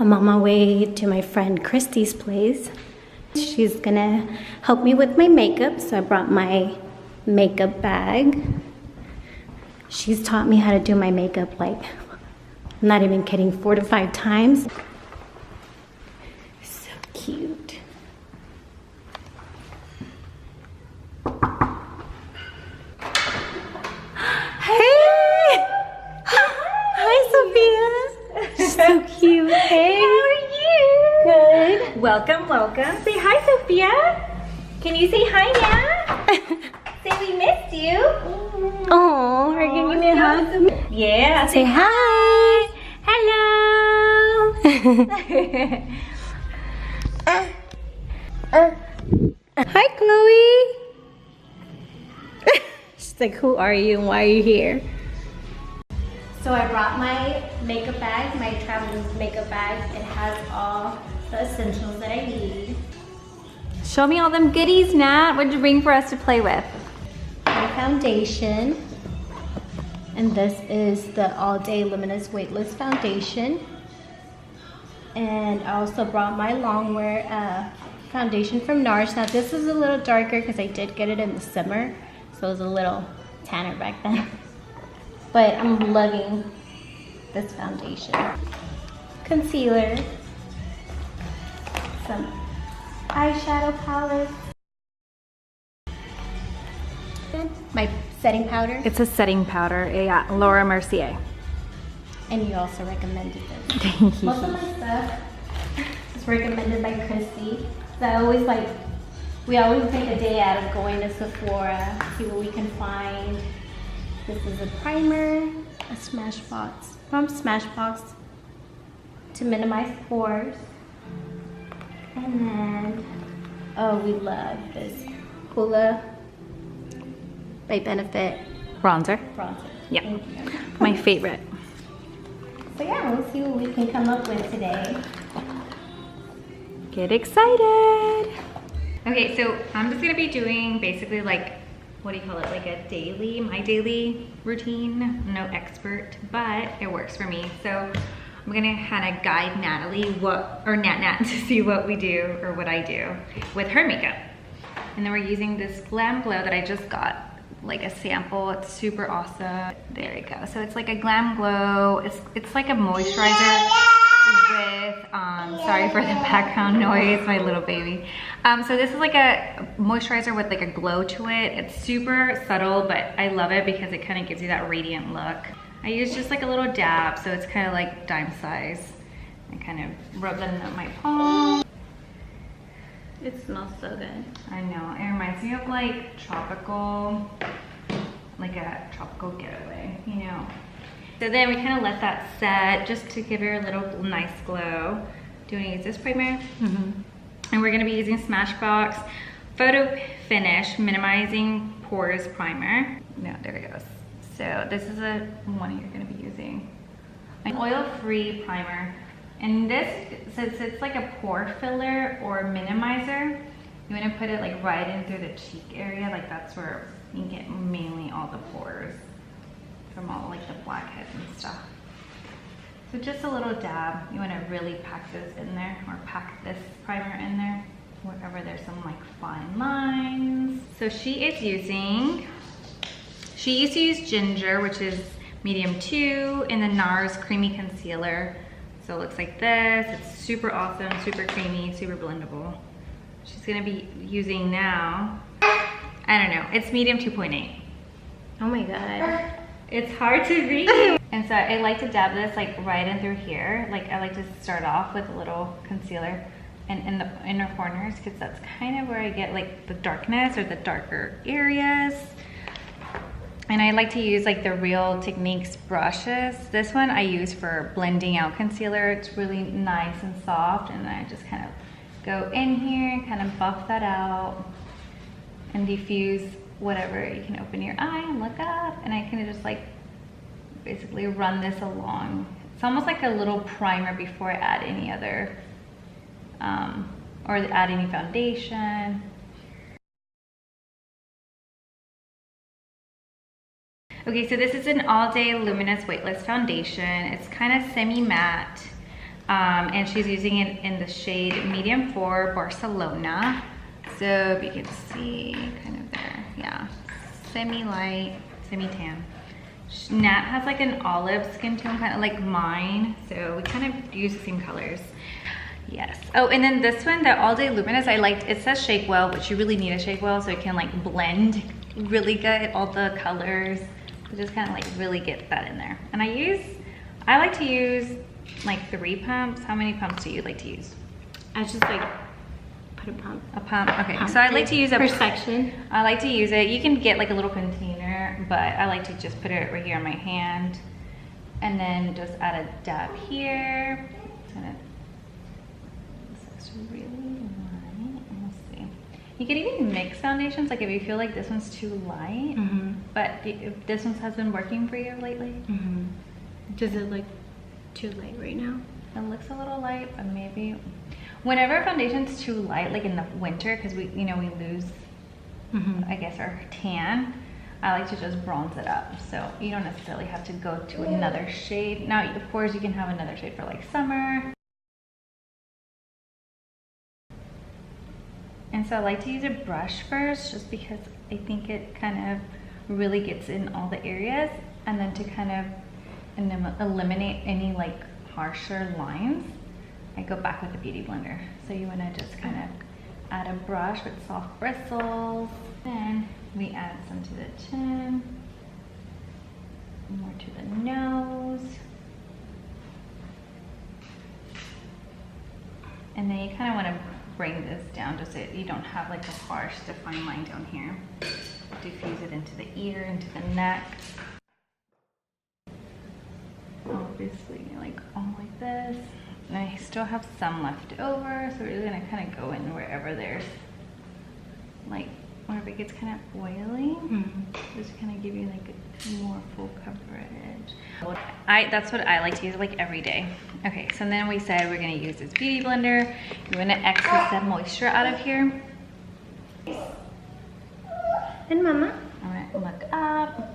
I'm on my way to my friend Christy's place. She's gonna help me with my makeup, so I brought my makeup bag. She's taught me how to do my makeup, like, I'm not even kidding, 4 to 5 times. So cute. Hey! Hi, Sophia. So cute. Hey. How are you? Good. Welcome, welcome. Say hi, Sophia. Can you say hi now? Say we missed you. Oh, are you gonna give me a hug? Yeah. Say hi. Hello. Hi, Glowy. She's like, who are you and why are you here? So I brought my makeup bag, my traveling makeup bag. It has all the essentials that I need. Show me all them goodies, Nat. What did you bring for us to play with? My foundation. And this is the All Day Luminous Weightless Foundation. And I also brought my Longwear foundation from NARS. Now this is a little darker because I did get it in the summer. So it was a little tanner back then. But I'm loving this foundation. Concealer. Some eyeshadow palette. My setting powder. It's a setting powder, yeah, Laura Mercier. And you also recommended this. Thank you. Most of my stuff is recommended by Christy. So I always like, we always take a day out of going to Sephora, see what we can find. This is a primer, a Smashbox, from Smashbox to minimize pores. And then, oh, we love this Hoola by Benefit Bronzer. bronzer. Yeah, Thank you. my favorite. So yeah, we'll see what we can come up with today. Get excited. Okay, so I'm just gonna be doing basically like, what do you call it? Like a daily, my daily routine. I'm no expert, but it works for me. So I'm gonna kind of guide Natalie Nat to see what we do or what I do with her makeup. And then we're using this Glam Glow that I just got, like a sample. It's super awesome. There we go. So it's like a Glam Glow. It's like a moisturizer with, sorry for the background noise, my little baby. So this is like a moisturizer with like a glow to it. It's super subtle, but I love it because it kind of gives you that radiant look. I use just like a little dab, so it's kind of like dime size. I kind of rub that in my palm. It smells so good. I know, it reminds me of like tropical, like a tropical getaway, you know. So then we kind of let that set just to give her a little nice glow. Do you want to use this primer? And we're gonna be using Smashbox Photo Finish Minimizing Pores Primer. No, there it goes. So this is the one you're gonna be using. An oil-free primer. And this, since it's like a pore filler or minimizer, you wanna put it like right in through the cheek area. Like that's where you get mainly all the pores from all like the blackheads and stuff. So just a little dab. You wanna really pack this in there, or pack this primer in there, wherever there's some like fine lines. So she used to use Ginger, which is medium 2, in the NARS Creamy Concealer. So it looks like this. It's super awesome, super creamy, super blendable. She's gonna be using now, I don't know, it's medium 2.8. Oh my God. It's hard to read. And so I like to dab this like right in through here. Like I like to start off with a little concealer and in the inner corners, because that's kind of where I get like the darkness or the darker areas. And I like to use like the Real Techniques brushes. This one I use for blending out concealer. It's really nice and soft, and I just kind of go in here and kind of buff that out and diffuse whatever. You can open your eye and look up, and I kind of just like basically run this along. It's almost like a little primer before I add any other, or add any foundation. Okay, so this is an all day luminous weightless foundation. It's kind of semi-matte. And she's using it in the shade Medium 4 Barcelona. So if you can see, kind of there, yeah, semi-light, semi-tan. Nat has like an olive skin tone, kind of like mine, so we kind of use the same colors. Yes. Oh, and then this one, the All Day Luminous, I liked, it says shake well, but you really need a shake well so it can like blend really good, all the colors. So just kind of like really get that in there. And I like to use like 3 pumps. How many pumps do you like to use? I just like put a pump. A pump, okay. So I like to use a per section. I like to use it. You can get like a little container, but I like to just put it right here on my hand, and then just add a dab here. And this is really light. Let's see. You can even mix foundations, like if you feel like this one's too light, but if this one has been working for you lately. Does it look too light right now? It looks a little light, but maybe whenever foundation's too light, like in the winter, because we lose, I guess, our tan, I like to just bronze it up. So you don't necessarily have to go to another shade. Now, of course, you can have another shade for like summer. And so I like to use a brush first, just because I think it kind of really gets in all the areas, and then to kind of eliminate any like harsher lines, I go back with the Beauty Blender. So you want to just kind of add a brush with soft bristles. Then we add some to the chin, more to the nose. And then you kind of want to bring this down just so you don't have like a harsh defined line down here. Diffuse it into the ear, into the neck. Obviously, like all like this. And I still have some left over, so we're just gonna kind of go in wherever there's like, wherever it gets kind of oily, just kind of give you like a more full coverage. That's what I like to use like every day. Okay, so then we said we're gonna use this Beauty Blender. You wanna excess that moisture out of here. And Mama? I'm gonna look up.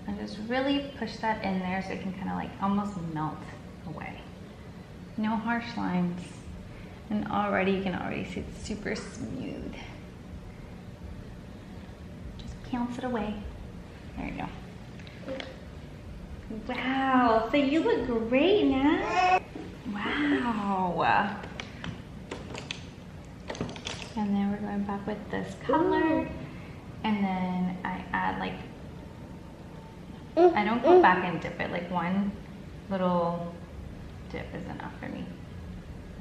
And just really push that in there so it can kind of like almost melt away. No harsh lines. And already you can already see it's super smooth. Just bounce it away. There you go. Wow, so you look great now. Wow. And then we're going back with this color. And then I add like, I don't go back and dip it, like one little dip is enough for me.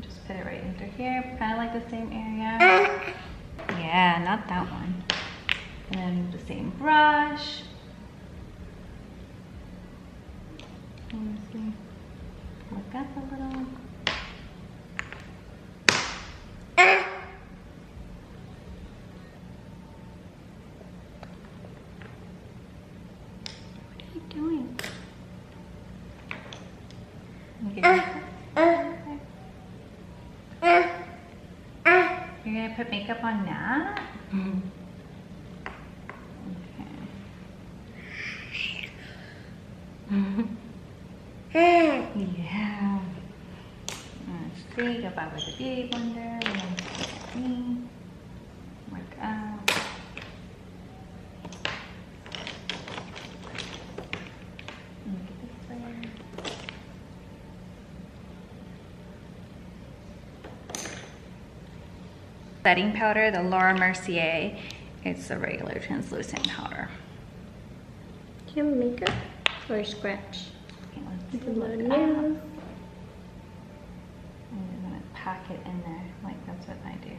Just put it right into here, kind of like the same area. Yeah, not that one. And then the same brush. Honestly, look up a little. Doing? You're gonna put makeup on Nat? Okay. Yeah. Let's see, go back with the Beauty Blender. Work out. Setting powder, the Laura Mercier. It's a regular translucent powder. Do you have makeup or scratch? Okay, With let's a little look up. nails. I'm gonna pack it in there, like that's what I do.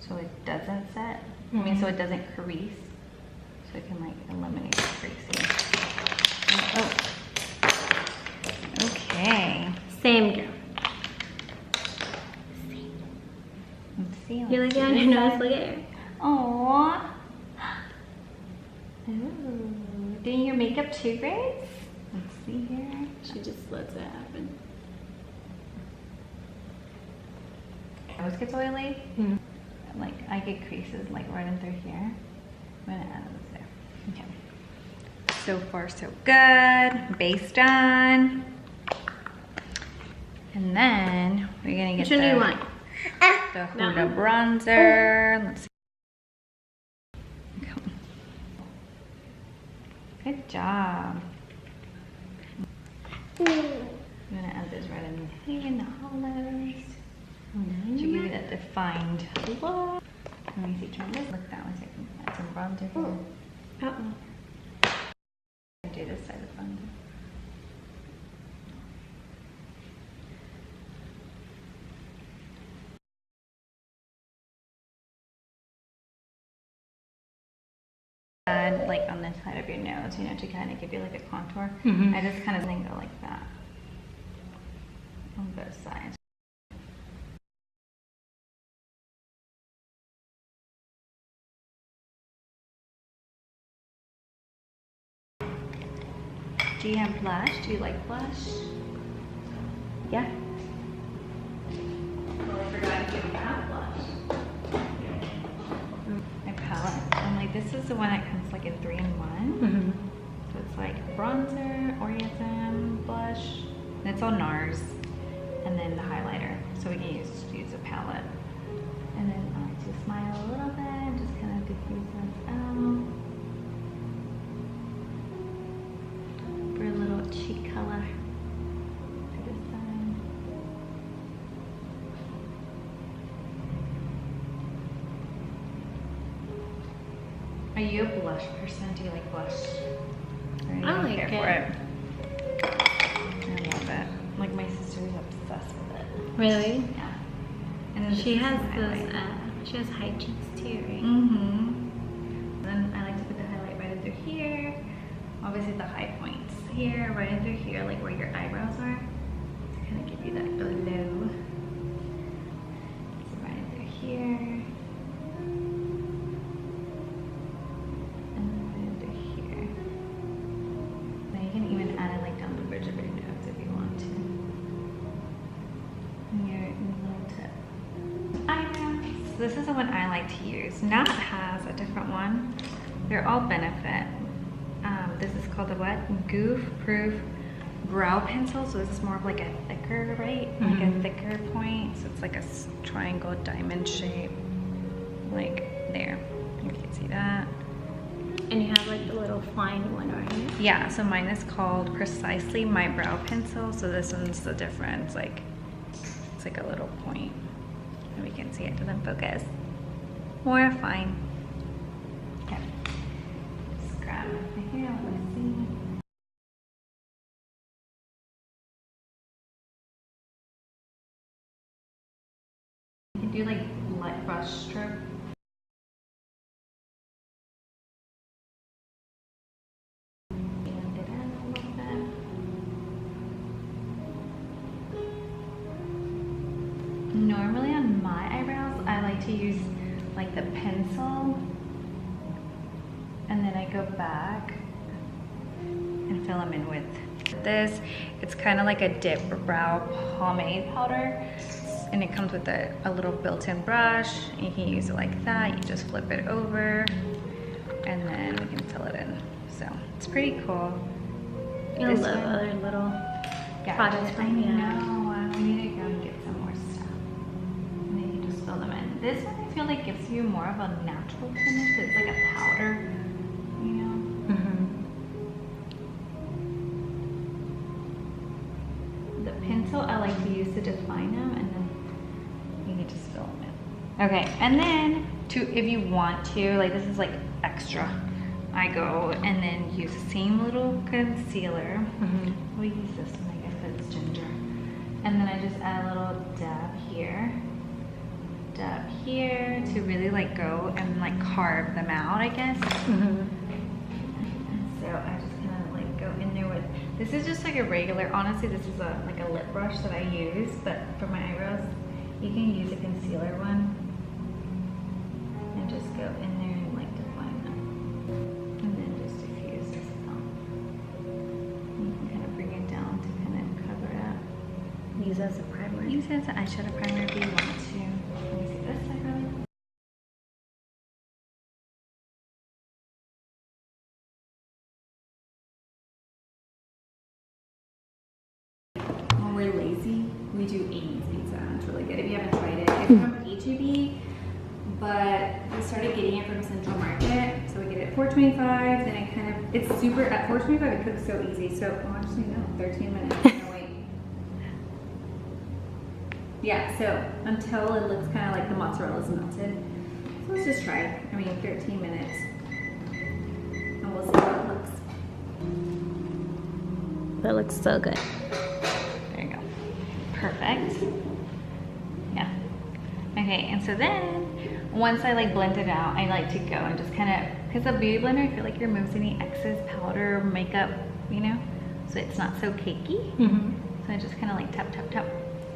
So it doesn't set, I mean, so it doesn't crease. So it can like eliminate the creasing. Oh, okay. Same girl. Let's see. You look at your nose, look at her. Aww. Ooh. Doing your makeup too, Grace? Let's see here. She just lets it happen. Nose gets oily. Like I get creases like right in through here. I'm gonna add this there. Okay. So far, so good. Base done. And then we're gonna get Which one do you want? the Huda bronzer. Let's see. Good job. I'm gonna add this right in here in the hollows to give you that defined look. Let me see, turn this. Look that way so I can add some bronzer here. Do this side of the bronzer. And like on this side of your nose, you know, to kind of give you like a contour. I just kind of think go like that on both sides. Do you have blush? Do you like blush? Yeah. Well, I forgot if you have blush. My palette. And like this is the one that comes like in 3-in-1. So it's like bronzer, Orgasm, blush, and it's all NARS, and then the highlighter. So we can use a palette. And then I like to smile a little bit, just kind of diffuse those out. For a little cheek color for this side. Are you a blush person? Do you like blush? Or you don't care for it? I love it. Like my sister's obsessed with it. Really? Yeah. And then She has those, she has high cheeks too, right? Then I like to put the highlight right in through here. Obviously the high points here, right in through here, like where your eyebrows are. To kind of give you that glow. So right in through here. This is the one I like to use. Nat has a different one. They're all Benefit. This is called the what? Goof Proof Brow Pencil. So this is more of like a thicker, right? Like a thicker point. So it's like a triangle diamond shape. Like there. You can see that. And you have like the little flying one, right? Yeah, so mine is called Precisely My Brow Pencil. So this one's the difference. Like it's like a little point. And we can see it doesn't focus. More fine. Okay. Just grab my hair, let me see. You can do like light brush stroke. Blend it in a little bit. Normally on my eyebrows, I like to use like the pencil and then I go back and fill them in with this. It's kind of like a dip brow pomade powder and it comes with a little built-in brush. You can use it like that. You just flip it over and then we can fill it in. So it's pretty cool. I love other little products from here. We need to go and get some more stuff. And then you can just fill them in. This one I feel like gives you more of a natural finish. It's like a powder, you know? The pencil I like to use to define them and then you can just fill them in. Okay, and then if you want to, like this is like extra. I go and then use the same little concealer. We'll use this one, I guess, because it's ginger. And then I just add a little dab here to really like go and like carve them out, I guess. And so I just kind of like go in there with, this is just like a regular, honestly this is like a lip brush that I use, but for my eyebrows, you can use a concealer one and just go in there and like define them. And then just diffuse this out. You can kind of bring it down to kind of cover it up. Use as a primer. Use it as an eyeshadow primer if you want to. Let me see this side really but we started getting it from Central Market. So we get it at $4.25, then it kind of, it's super, at $4.25 it cooks so easy. So, oh, actually no, 13 minutes, no wait. Yeah, so until it looks kind of like the mozzarella's melted. So let's just try, 13 minutes. And we'll see how it looks. That looks so good. There you go. Perfect. Yeah. Okay, and so then once I like blend it out, I like to go and just kind of, because the beauty blender, I feel like it removes any excess powder or makeup, you know, so it's not so cakey. So I just kind of like tap, tap, tap.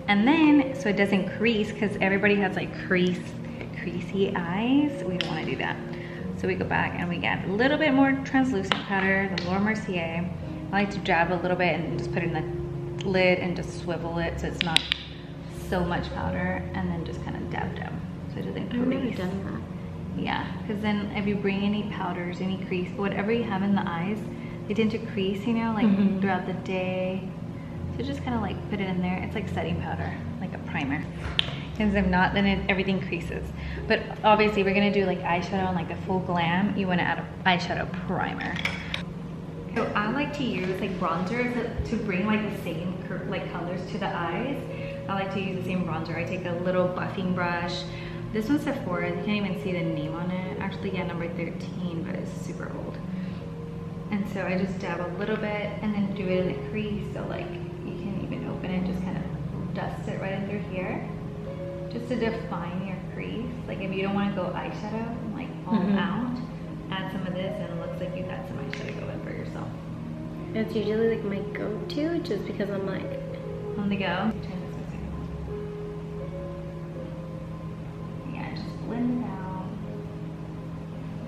And then, so it doesn't crease, because everybody has like creasy eyes. We don't want to do that. So we go back and we get a little bit more translucent powder, the Laura Mercier. I like to dab a little bit and just put it in the lid and just swivel it so it's not so much powder, and then just kind of dab so it doesn't crease. I've never done that. Yeah, because then if you bring any powders, any crease, whatever you have in the eyes, they tend to crease, you know, like throughout the day. So just kind of like put it in there. It's like setting powder, like a primer. Because if not, then everything creases. But obviously we're gonna do like eyeshadow and like the full glam. You wanna add an eyeshadow primer. So I like to use like bronzer to bring like the same like colors to the eyes. I like to use the same bronzer. I take a little buffing brush. This one's Sephora. You can't even see the name on it. Actually, yeah, number 13, but it's super old. And so I just dab a little bit and then do it in the crease. So like you can even open it, just kind of dust it right in through here, just to define your crease. Like if you don't want to go eyeshadow like all out, add some of this, and it looks like you got some eyeshadow going for yourself. It's usually like my go-to, just because I'm like on the go. Yeah, just blend it out.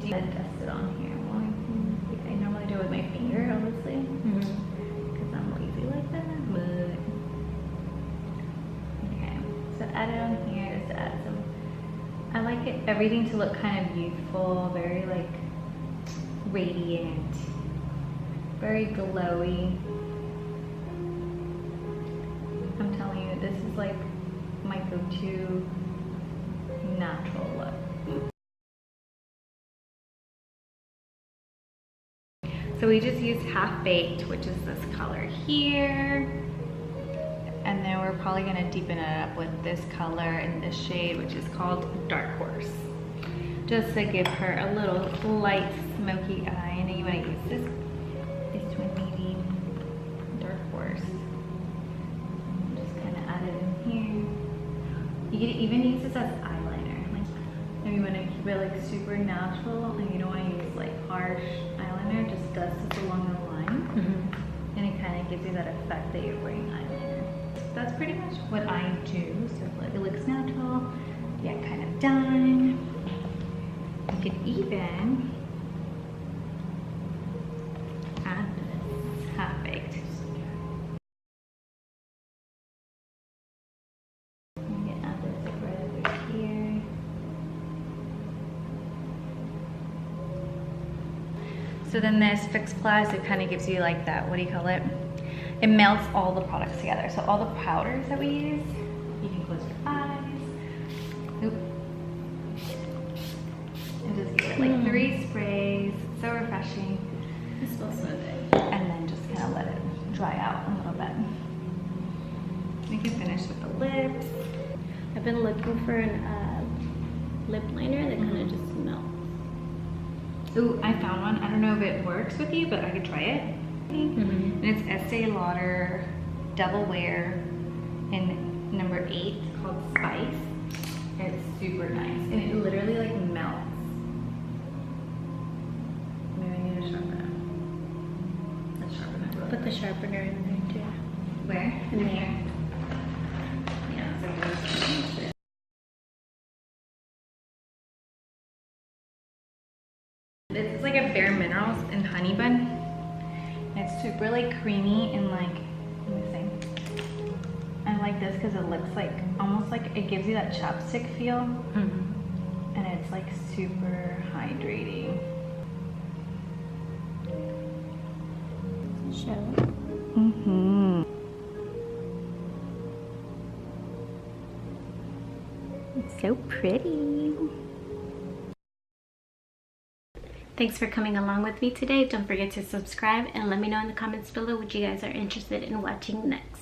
Then dust it on here. Well, I normally do it with my finger, honestly, because I'm lazy like that. But okay, so add it on here just to add some. I like it everything to look kind of youthful, very like radiant, very glowy. I'm telling you, this is like my go-to natural look. So we just used Half Baked, which is this color here. And then we're probably gonna deepen it up with this color in this shade, which is called Dark Horse. Just to give her a little light smoky eye. And then you wanna use this one maybe, Dark Horse. Just kinda add it in here. You can even use this as eyeliner. Like if you wanna keep it like super natural and you don't wanna use like harsh eyeliner, just dust this along the line. And it kind of gives you that effect that you're wearing eyeliner. That's pretty much what I do. So like it looks natural, yeah, kind of done. You could even add this Half Baked. You can add this like right over here. So then this Fix Plus, it kind of gives you like that, what do you call it? It melts all the products together. So all the powders that we use, you can close your eyes. Oop. And just give it like 3 sprays. So refreshing. it smells so good. And then just kind of let it dry out a little bit. We can finish with the lips. I've been looking for an lip liner that kind of just melts. Ooh, I found one. I don't know if it works with you, but I could try it. And it's Estee Lauder Double Wear in number 8, called Spice. It's super nice, and it literally like melts. Maybe I need to sharpen it. Let's sharpen it real quick. Put the sharpener in there too. Where? In there. Yeah, so this is like a Bare Minerals and Honey Bun. It's super like creamy and like, let me see. I like this because it looks like, almost like it gives you that chapstick feel. And it's like super hydrating. Show. It's so pretty. Thanks for coming along with me today. Don't forget to subscribe and let me know in the comments below what you guys are interested in watching next.